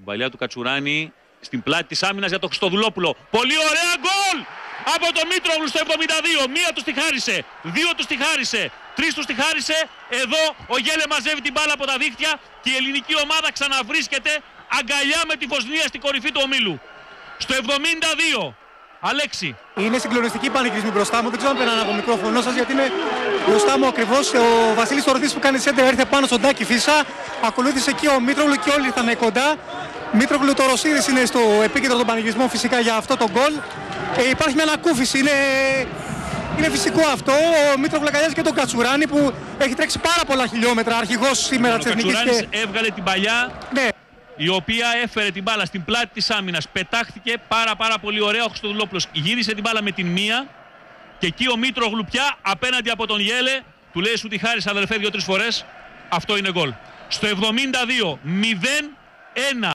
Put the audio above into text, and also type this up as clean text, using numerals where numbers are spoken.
Η παλιά του Κατσουράνη στην πλάτη της άμυνας για τον Χριστοδουλόπουλο. Πολύ ωραία γκολ! Από τον Μήτρογλου στο 72. Μία του τη χάρισε, δύο του τη χάρισε, τρεις του τη χάρισε. Εδώ ο Γέλε μαζεύει την μπάλα από τα δίχτυα και η ελληνική ομάδα ξαναβρίσκεται αγκαλιά με τη Βοσνία στην κορυφή του ομίλου. Στο 72. Αλέξη. Είναι συγκλονιστική πανηγυρισμή μπροστά μου. Δεν ξέρω αν πέραν από το μικρόφωνο σας, γιατί είναι μπροστά μου ακριβώς ο Βασίλης Τωροθής που κάνει σέντερ. Έρθε πάνω στον Τάκη Φίσα. Ακολούθησε εκεί ο Μήτρογλου και όλοι ήρθαν κοντά. Μήτρογλου Τωροσίδης είναι στο επίκεντρο των πανηγυρισμών φυσικά για αυτό το γκολ. Υπάρχει μια ανακούφιση. Είναι φυσικό αυτό. Ο Μήτρογλου αγκαλιάζει και τον Κατσουράνη που έχει τρέξει πάρα πολλά χιλιόμετρα. Αρχηγός σήμερα της Εθνικής. Ο Κατσουράνης έβγαλε την παλιά. Ναι. Η οποία έφερε την μπάλα στην πλάτη της άμυνας. Πετάχθηκε πάρα πολύ ωραία ο Χριστοδουλόπουλος. Γύρισε την μπάλα με την μία. Και εκεί ο Μήτρογλου πια απέναντι από τον Γέλε. Του λέει σου τη χάρισα αδερφέ 2-3 φορές. Αυτό είναι γκολ. Στο 72. 0-1.